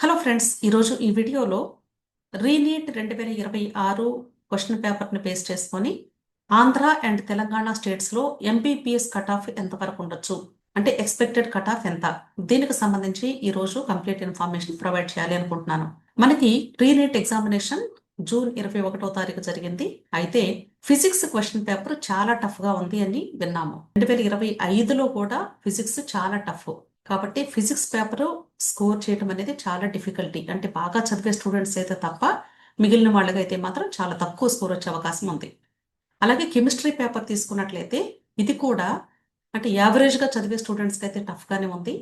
Hello friends, ఈరోజు ఈ వీడియోలో రీనీట్ 2026 క్వశ్చన్ పేపర్ని బేస్ చేసుకొని ఆంధ్ర అండ్ తెలంగాణ స్టేట్స్లో ఎంబీబీఎస్ కట్ ఆఫ్ ఎంతవరకు ఉండొచ్చు, అంటే ఎక్స్పెక్టెడ్ కట్ ఆఫ్ ఎంత, దీనికి సంబంధించి ఈరోజు కంప్లీట్ ఇన్ఫర్మేషన్ ప్రొవైడ్ చేయాలి అనుకుంటున్నాను. మనకి రీనీట్ ఎగ్జామినేషన్ జూన్ 21వ తారీఖు జరిగింది. అయితే ఫిజిక్స్ క్వశ్చన్ పేపర్ చాలా టఫ్గా ఉంది అని విన్నాము. 2025లో కూడా ఫిజిక్స్ చాలా టఫ్. కాబట్టి ఫిజిక్స్ పేపర్ స్కోర్ చేయడం అనేది చాలా డిఫికల్టీ. అంటే బాగా చదివే స్టూడెంట్స్ అయితే తప్ప మిగిలిన వాళ్ళకైతే మాత్రం చాలా తక్కువ స్కోర్ వచ్చే అవకాశం ఉంది. అలాగే కెమిస్ట్రీ పేపర్ తీసుకున్నట్లయితే ఇది కూడా అంటే యావరేజ్గా చదివే స్టూడెంట్స్కి అయితే టఫ్గానే ఉంది.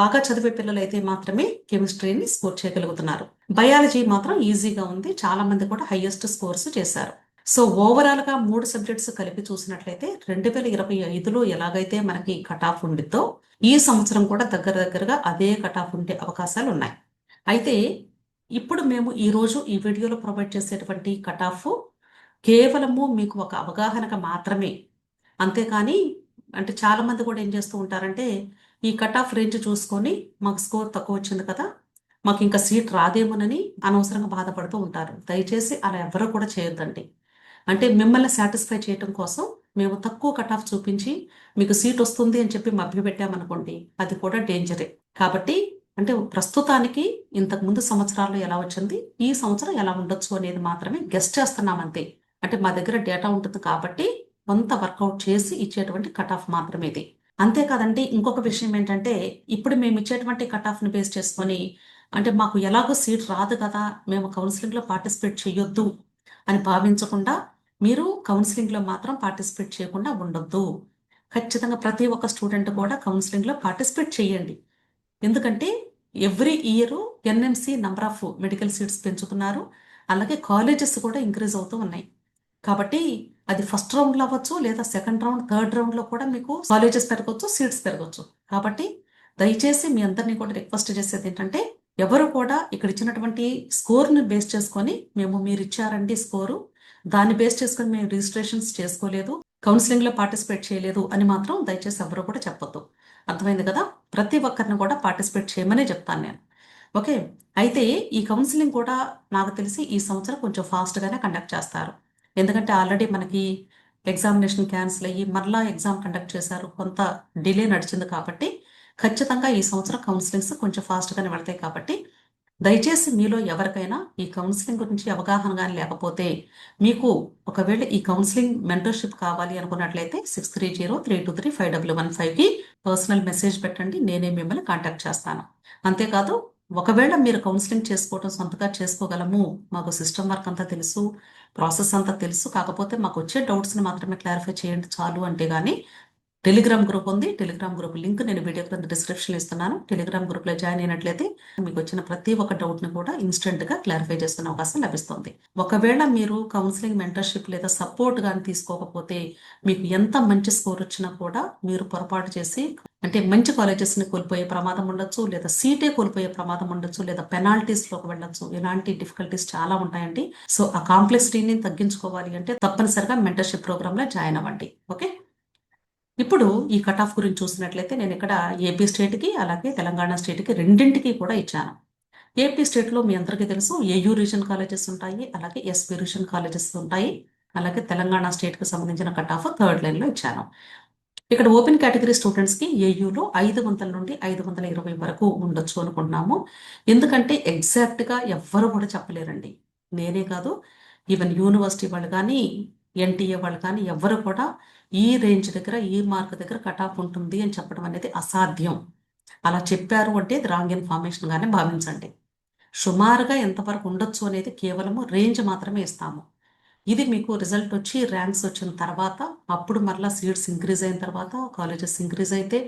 బాగా చదివే పిల్లలు అయితే మాత్రమే కెమిస్ట్రీని స్కోర్ చేయగలుగుతున్నారు. బయాలజీ మాత్రం ఈజీగా ఉంది, చాలా మంది కూడా హైయెస్ట్ స్కోర్స్ చేశారు. సో ఓవరాల్ గా 3 సబ్జెక్ట్స్ కలిపి చూసినట్లయితే 2025లో ఎలాగైతే మనకి కట్ ఆఫ్ ఉండిద్దో ఈ సంవత్సరం కూడా దగ్గరగా అదే కట్ ఆఫ్ ఉండే అవకాశాలు ఉన్నాయి. అయితే ఇప్పుడు మేము ఈరోజు ఈ వీడియోలో ప్రొవైడ్ చేసేటువంటి కట్ ఆఫ్ కేవలము మీకు ఒక అవగాహనగా మాత్రమే. అంతేకాని అంటే చాలా మంది కూడా ఏం చేస్తూ ఉంటారంటే ఈ కట్ ఆఫ్ రేంజ్ చూసుకొని మాకు స్కోర్ తక్కువ వచ్చింది కదా, మాకు ఇంకా సీట్ రాదేమోనని అనవసరంగా బాధపడుతూ ఉంటారు. దయచేసి అలా ఎవరు కూడా చేయొద్దండి. అంటే మిమ్మల్ని సాటిస్ఫై చేయడం కోసం మేము తక్కువ కట్ ఆఫ్ చూపించి మీకు సీట్ వస్తుంది అని చెప్పి మభ్యపెట్టామనుకోండి, అది కూడా డేంజరే. కాబట్టి అంటే ప్రస్తుతానికి ఇంతకు ముందు సంవత్సరాల్లో ఎలా వచ్చింది, ఈ సంవత్సరం ఎలా ఉండొచ్చు అనేది మాత్రమే గెస్ట్ చేస్తున్నాం అంతే. అంటే మా దగ్గర డేటా ఉంటుంది కాబట్టి కొంత వర్కౌట్ చేసి ఇచ్చేటువంటి కట్ ఆఫ్ మాత్రమే ఇది. అంతేకాదండి, ఇంకొక విషయం ఏంటంటే ఇప్పుడు మేము ఇచ్చేటువంటి కట్ ఆఫ్ని బేస్ చేసుకొని అంటే మాకు ఎలాగో సీట్ రాదు కదా, మేము కౌన్సిలింగ్లో పార్టిసిపేట్ చేయొద్దు అని భావించకుండా మీరు కౌన్సిలింగ్లో మాత్రం పార్టిసిపేట్ చేయకుండా ఉండొద్దు. ఖచ్చితంగా ప్రతి ఒక్క స్టూడెంట్ కూడా కౌన్సిలింగ్లో పార్టిసిపేట్ చేయండి. ఎందుకంటే every year NMC number of medical seats పెంచుతున్నారు, అలాగే కాలేజెస్ కూడా ఇంక్రీజ్ అవుతూ ఉన్నాయి. కాబట్టి అది ఫస్ట్ రౌండ్లో అవ్వచ్చు, లేదా సెకండ్ రౌండ్, థర్డ్ రౌండ్లో కూడా మీకు కాలేజెస్ పెరగవచ్చు, సీట్స్ పెరగవచ్చు. కాబట్టి దయచేసి మీ అందరినీ కూడా రిక్వెస్ట్ చేసేది ఏంటంటే ఎవరు కూడా ఇక్కడ ఇచ్చినటువంటి స్కోర్ని బేస్ చేసుకొని మేము మీరు ఇచ్చారండి స్కోరు, దాన్ని బేస్ చేసుకొని మేము రిజిస్ట్రేషన్స్ చేసుకోలేదు, కౌన్సిలింగ్లో పార్టిసిపేట్ చేయలేదు అని మాత్రం దయచేసి ఎవరు కూడా చెప్పొద్దు. అర్థమైంది కదా? ప్రతి ఒక్కరిని కూడా పార్టిసిపేట్ చేయమనే చెప్తాను నేను. ఓకే. అయితే ఈ కౌన్సిలింగ్ కూడా నాకు తెలిసి ఈ సంవత్సరం కొంచెం ఫాస్ట్గానే కండక్ట్ చేస్తారు. ఎందుకంటే ఆల్రెడీ మనకి ఎగ్జామినేషన్ క్యాన్సిల్ అయ్యి మరలా ఎగ్జామ్ కండక్ట్ చేశారు, కొంత డిలే నడిచింది. కాబట్టి ఖచ్చితంగా ఈ సంవత్సరం కౌన్సిలింగ్స్ కొంచెం ఫాస్ట్గానే పడతాయి. కాబట్టి దయచేసి మీలో ఎవరికైనా ఈ కౌన్సిలింగ్ గురించి అవగాహన కానీ లేకపోతే మీకు ఒకవేళ ఈ కౌన్సిలింగ్ మెంటర్షిప్ కావాలి అనుకున్నట్లయితే 6303235115కి పర్సనల్ మెసేజ్ పెట్టండి, నేనే మిమ్మల్ని కాంటాక్ట్ చేస్తాను. అంతేకాదు ఒకవేళ మీరు కౌన్సిలింగ్ చేసుకోవడం సొంతగా చేసుకోగలము, మాకు సిస్టమ్ వర్క్ అంతా తెలుసు, ప్రాసెస్ అంతా తెలుసు, కాకపోతే మాకు వచ్చే డౌట్స్ని మాత్రమే క్లారిఫై చేయండి చాలు అంటే కానీ టెలిగ్రామ్ గ్రూప్ ఉంది. టెలిగ్రామ్ గ్రూప్ లింక్ నేను వీడియో కింద డిస్క్రిప్షన్ ఇస్తున్నాను. టెలిగ్రామ్ గ్రూప్లో జాయిన్ అయినట్లయితే మీకు వచ్చిన ప్రతి ఒక్క డౌట్ని కూడా ఇన్స్టెంట్గా క్లారిఫై చేసుకునే అవకాశం లభిస్తుంది. ఒకవేళ మీరు కౌన్సిలింగ్ మెంటర్షిప్ లేదా సపోర్ట్ కానీ తీసుకోకపోతే మీకు ఎంత మంచి స్కోర్ వచ్చినా కూడా మీరు పొరపాటు చేసి అంటే మంచి కాలేజెస్ని కోల్పోయే ప్రమాదం ఉండొచ్చు, లేదా సీటే కోల్పోయే ప్రమాదం ఉండొచ్చు, లేదా పెనాల్టీస్లోకి వెళ్ళొచ్చు. ఇలాంటి డిఫికల్టీస్ చాలా ఉంటాయండి. సో ఆ కాంప్లెక్సిటీని తగ్గించుకోవాలి అంటే తప్పనిసరిగా మెంటర్షిప్ ప్రోగ్రామ్లో జాయిన్ అవ్వండి. ఓకే. ఇప్పుడు ఈ కట్ ఆఫ్ గురించి చూసినట్లయితే నేను ఇక్కడ ఏపీ స్టేట్కి అలాగే తెలంగాణ స్టేట్కి రెండింటికి కూడా ఇచ్చాను. ఏపీ స్టేట్లో మీ అందరికీ తెలుసు ఏయూ రీజన్ కాలేజెస్ ఉంటాయి, అలాగే ఎస్పీ రీజన్ కాలేజెస్ ఉంటాయి. అలాగే తెలంగాణ స్టేట్కి సంబంధించిన కట్ ఆఫ్ థర్డ్ లైన్లో ఇచ్చాను. ఇక్కడ ఓపెన్ కేటగిరీ స్టూడెంట్స్కి ఏయూలో 500 నుండి 520 వరకు ఉండొచ్చు అనుకుంటున్నాము. ఎందుకంటే ఎగ్జాక్ట్గా ఎవ్వరు కూడా చెప్పలేరండి. నేనే కాదు, ఈవెన్ యూనివర్సిటీ వాళ్ళు కానీ ఎన్టీఏ వాళ్ళు కానీ ఎవ్వరు కూడా ఈ రేంజ్ దగ్గర ఈ మార్క్ దగ్గర కట్ ఆఫ్ ఉంటుంది అని చెప్పడం అనేది అసాధ్యం. అలా చెప్పారు అంటే ఇది రాంగ్ ఇన్ఫర్మేషన్ గానే భావించండి. సుమారుగా ఎంతవరకు ఉండొచ్చు అనేది కేవలము రేంజ్ మాత్రమే ఇస్తాము. ఇది మీకు రిజల్ట్ వచ్చి ర్యాంక్స్ వచ్చిన తర్వాత అప్పుడు మరలా సీట్స్ ఇంక్రీజ్ అయిన తర్వాత కాలేజెస్ ఇంక్రీజ్ అయితే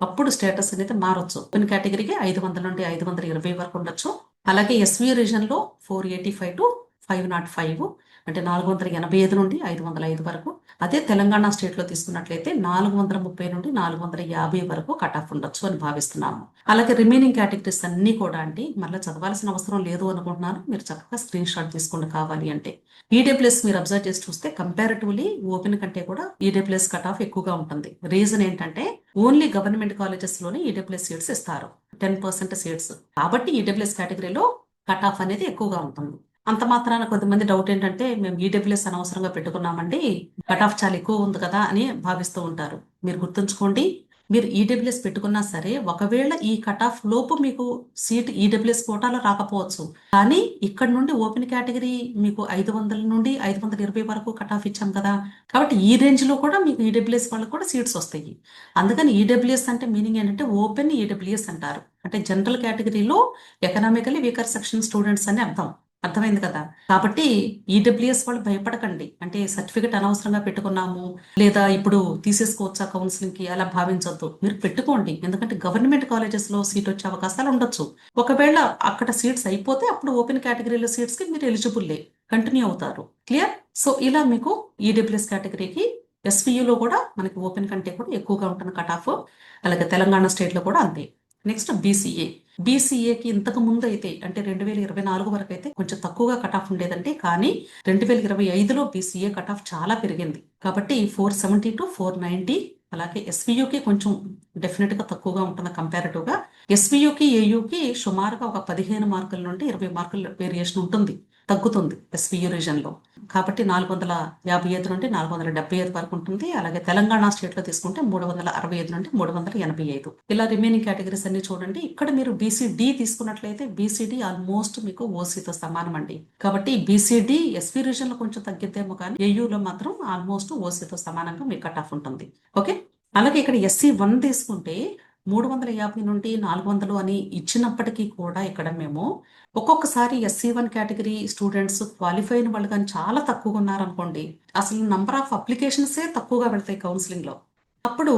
అప్పుడు స్టేటస్ అనేది మారొచ్చు. ఓపెన్ కేటగిరీకి 500 నుండి 520 వరకు ఉండొచ్చు. అలాగే ఎస్వి రీజన్లో 485 to 505, అంటే 485 నుండి 505 వరకు. అదే తెలంగాణ స్టేట్లో తీసుకున్నట్లయితే 430 నుండి 450 వరకు కట్ ఆఫ్ ఉండొచ్చు అని భావిస్తున్నాము. అలాగే రిమైనింగ్ కేటగిరీస్ అన్ని కూడా అండి మళ్ళీ చదవాల్సిన అవసరం లేదు అనుకుంటున్నాను. మీరు చక్కగా స్క్రీన్ షాట్ తీసుకోండి కావాలి అంటే. ఈడబ్ల్యూఎస్ మీరు అబ్జర్వ్ చేసి చూస్తే కంపారిటివ్లీ ఓపెన్ కంటే కూడా ఈడబ్ల్యూఎస్ కట్ ఆఫ్ ఎక్కువగా ఉంటుంది. రీజన్ ఏంటంటే ఓన్లీ గవర్నమెంట్ కాలేజెస్ లోనే ఈడబ్ల్యూఎస్ సీట్స్ ఇస్తారు, 10% సీట్స్. కాబట్టి ఈడబ్ల్యూఎస్ కేటగిరీలో కట్ ఆఫ్ అనేది ఎక్కువగా ఉంటుంది. అంత మాత్రాన కొంతమంది డౌట్ ఏంటంటే మేము ఈడబ్ల్యూఎస్ అనవసరంగా పెట్టుకున్నామండి, కట్ ఆఫ్ చాలా ఎక్కువ ఉంది కదా అని భావిస్తూ ఉంటారు. మీరు గుర్తుంచుకోండి, మీరు ఈడబ్ల్యూఎస్ పెట్టుకున్నా సరే ఒకవేళ ఈ కట్ ఆఫ్ లోపు మీకు సీట్ ఈడబ్ల్యూఎస్ కోటాలో రాకపోవచ్చు, కానీ ఇక్కడ నుండి ఓపెన్ కేటగిరీ మీకు 500 నుండి 520 వరకు కట్ ఆఫ్ ఇచ్చాం కదా, కాబట్టి ఈ రేంజ్ లో కూడా మీకు ఈడబ్ల్యూఎస్ వాళ్ళకి కూడా సీట్స్ వస్తాయి. అందుకని ఈడబ్ల్యూఎస్ అంటే మీనింగ్ ఏంటంటే ఓపెన్ ఈడబ్ల్యూఎస్ అంటారు. అంటే జనరల్ కేటగిరీలో ఎకనామికలీ వీకర్ సెక్షన్ స్టూడెంట్స్ అని అర్థం. అర్థమైంది కదా. కాబట్టి ఈడబ్ల్యూఎస్ వాళ్ళు భయపడకండి, అంటే సర్టిఫికెట్ అనవసరంగా పెట్టుకున్నాము లేదా ఇప్పుడు తీసేసుకోవచ్చా కౌన్సిలింగ్ కి అలా భావించొద్దు. మీరు పెట్టుకోండి, ఎందుకంటే గవర్నమెంట్ కాలేజెస్ లో సీట్ వచ్చే అవకాశాలు ఉండొచ్చు. ఒకవేళ అక్కడ సీట్స్ అయిపోతే అప్పుడు ఓపెన్ కేటగిరీలో సీట్స్ కి మీరు ఎలిజిబుల్లే, కంటిన్యూ అవుతారు. క్లియర్? సో ఇలా మీకు ఈడబ్ల్యూఎస్ కేటగిరీకి ఎస్వియులో కూడా మనకి ఓపెన్ కంటే కూడా ఎక్కువగా ఉంటుంది కట్ ఆఫ్. అలాగే తెలంగాణ స్టేట్ లో కూడా అంతే. Next BCA. బీసీఏకి ఇంతకు ముందు అయితే అంటే 2024 వరకు అయితే కొంచెం తక్కువగా కట్ ఆఫ్ ఉండేదండి, కానీ 2025లో బీసీఏ కట్ ఆఫ్ చాలా పెరిగింది. కాబట్టి 470 to 490. అలాగే ఎస్వియుకి కొంచెం డెఫినెట్ గా తక్కువగా ఉంటుంది కంపారిటివ్ గా. ఎస్వియుకి ఏయుకి సుమారుగా ఒక 15 మార్కుల నుండి 20 మార్కుల వేరియేషన్ ఉంటుంది, తగ్గుతుంది ఎస్వియు రీజన్ లో. కాబట్టి 455 నుండి 475 వరకు ఉంటుంది. అలాగే తెలంగాణ స్టేట్ లో తీసుకుంటే 365 నుండి 385. ఇలా రిమైనింగ్ కేటగిరీస్ అన్ని చూడండి. ఇక్కడ మీరు బీసీడీ తీసుకున్నట్లయితే బీసీడీ ఆల్మోస్ట్ మీకు ఓసీతో సమానం అండి. కాబట్టి బీసీడీ ఎస్పీ రీజన్ లో కొంచెం తగ్గిద్దేమో కానీ ఏయూలో మాత్రం ఆల్మోస్ట్ ఓసీతో సమానంగా మీకు కట్ ఆఫ్ ఉంటుంది. ఓకే. అలాగే ఇక్కడ SC1 తీసుకుంటే 350 నుండి 400 అని ఇచ్చినప్పటికీ కూడా ఇక్కడ మేము ఒక్కొక్కసారి SC1 కేటగిరీ స్టూడెంట్స్ క్వాలిఫై అయిన వాళ్ళు కానీ చాలా తక్కువగా ఉన్నారనుకోండి, అసలు నంబర్ ఆఫ్ అప్లికేషన్సే తక్కువగా వెళ్తాయి కౌన్సిలింగ్ లో. అప్పుడు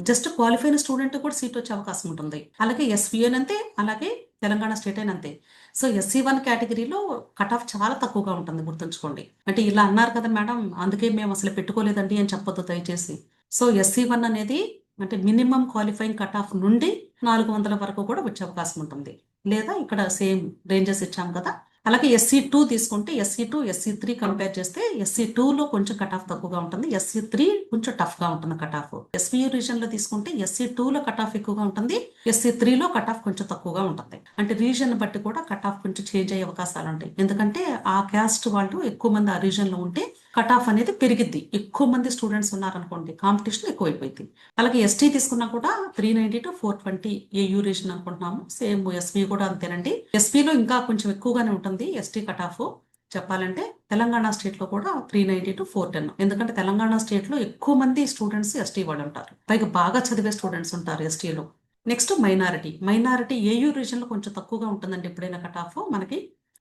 జస్ట్ క్వాలిఫై అయిన స్టూడెంట్ కూడా సీట్ వచ్చే అవకాశం ఉంటుంది. అలాగే ఎస్విఎన్ అంతే, అలాగే తెలంగాణ స్టేట్ అయిన అంతే. సో SC1 కేటగిరీలో కట్ ఆఫ్ చాలా తక్కువగా ఉంటుంది, గుర్తుంచుకోండి. అంటే ఇలా అన్నారు కదా మేడం అందుకే మేము అసలు పెట్టుకోలేదండి అని చెప్పొద్దు దయచేసి. సో SC1 అనేది అంటే మినిమం క్వాలిఫైయింగ్ కట్ ఆఫ్ నుండి 400 వరకు కూడా వచ్చే అవకాశం ఉంటుంది, లేదా ఇక్కడ సేమ్ రేంజెస్ ఇచ్చాం కదా. అలాగే SC2 తీసుకుంటే SC2 SC3 కంపేర్ చేస్తే SC2 లో కొంచెం కట్ ఆఫ్ తక్కువగా ఉంటుంది, SC3 కొంచెం టఫ్ గా ఉంటుంది కట్ ఆఫ్. ఎస్వియు రీజన్ లో తీసుకుంటే SC2 లో కట్ ఆఫ్ ఎక్కువగా ఉంటుంది, SC3 లో కట్ ఆఫ్ కొంచెం తక్కువగా ఉంటుంది. అంటే రీజన్ బట్టి కూడా కట్ ఆఫ్ కొంచెం చేంజ్ అయ్యే అవకాశాలు ఉంటాయి, ఎందుకంటే ఆ క్యాస్ట్ వాళ్ళు ఎక్కువ మంది ఆ రీజన్ లో ఉంటే కట్ ఆఫ్ అనేది పెరిగిద్ది. ఎక్కువ మంది స్టూడెంట్స్ ఉన్నారనుకోండి కాంపిటీషన్ ఎక్కువైపోయింది. అలాగే ST తీసుకున్నా కూడా 390 to 420 ఏయూ రీజన్ అనుకుంటున్నాము. సేమ్ ఎస్పీ కూడా అంతేనండి. ఎస్పీలో ఇంకా కొంచెం ఎక్కువగానే ఉంటుంది ST కట్ ఆఫ్. చెప్పాలంటే తెలంగాణ స్టేట్ లో కూడా 390 to 410, ఎందుకంటే తెలంగాణ స్టేట్ లో ఎక్కువ మంది స్టూడెంట్స్ ST వాళ్ళు ఉంటారు, పైగా బాగా చదివే స్టూడెంట్స్ ఉంటారు STలో. నెక్స్ట్ మైనారిటీ ఏయూ రీజన్ లో కొంచెం తక్కువగా ఉంటుందండి ఎప్పుడైనా కట్ ఆఫ్. మనకి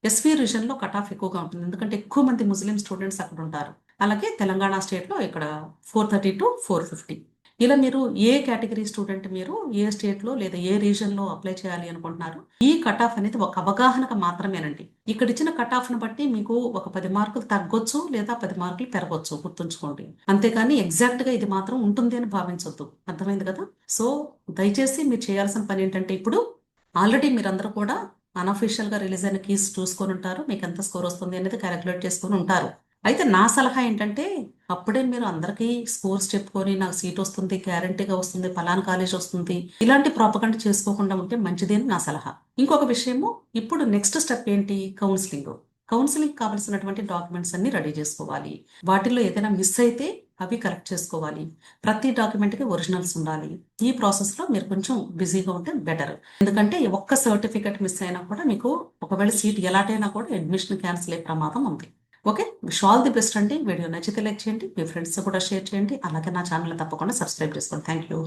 ఎస్వి రీజన్ లో కట్ ఆఫ్ ఎక్కువగా ఉంటుంది, ఎందుకంటే ఎక్కువ మంది ముస్లిం స్టూడెంట్స్ అక్కడ ఉంటారు. అలాగే తెలంగాణ స్టేట్ లో ఇక్కడ 430 to 450. ఇలా మీరు ఏ కేటగిరీ స్టూడెంట్ మీరు ఏ స్టేట్ లో లేదా ఏ రీజన్ లో అప్లై చేయాలి అనుకుంటున్నారు, ఈ కట్ ఆఫ్ అనేది ఒక అవగాహనకు మాత్రమేనండి. ఇక్కడ ఇచ్చిన కట్ ఆఫ్ ను బట్టి మీకు ఒక 10 మార్కులు తగ్గొచ్చు లేదా 10 మార్కులు పెరగొచ్చు, గుర్తుంచుకోండి. అంతేకాని ఎగ్జాక్ట్ గా ఇది మాత్రం ఉంటుంది అని భావించొద్దు. అర్థమైంది కదా. సో దయచేసి మీరు చేయాల్సిన పని ఏంటంటే, ఇప్పుడు ఆల్రెడీ మీరందరూ కూడా అన్అఫీషియల్ గా రిలీజ్ అయిన కీస్ చూసుకొని ఉంటారు, మీకు ఎంత స్కోర్ వస్తుంది అనేది క్యాలిక్యులేట్ చేసుకొని ఉంటారు. అయితే నా సలహా ఏంటంటే, అప్పుడే మీరు అందరికీ స్కోర్స్ చెప్పుకొని నాకు సీట్ వస్తుంది, గ్యారంటీగా వస్తుంది, పలానా కాలేజ్ వస్తుంది, ఇలాంటి ప్రాపగండ చేసుకోకుండా ఉంటే మంచిది అని నా సలహా. ఇంకొక విషయము, ఇప్పుడు నెక్స్ట్ స్టెప్ ఏంటి, కౌన్సిలింగ్ కావాల్సినటువంటి డాక్యుమెంట్స్ అన్ని రెడీ చేసుకోవాలి. వాటిల్లో ఏదైనా మిస్ అయితే అవి కరెక్ట్ చేసుకోవాలి. ప్రతి డాక్యుమెంట్ కి ఒరిజినల్స్ ఉండాలి. ఈ ప్రాసెస్ లో మీరు కొంచెం బిజీగా ఉంటే బెటర్, ఎందుకంటే ఒక్క సర్టిఫికెట్ మిస్ అయినా కూడా మీకు ఒకవేళ సీట్ ఎలాటైనా కూడా అడ్మిషన్ క్యాన్సిల్ అయ్యే ప్రమాదం ఉంది. Okay, wish all the best అండి. వీడియో నచ్చితే లైక్ చేయండి, మీ ఫ్రెండ్స్ కూడా షేర్ చేయండి, అలాగే నా ఛానల్ తప్పకుండా సబ్స్క్రైబ్ చేసుకోండి. Thank you.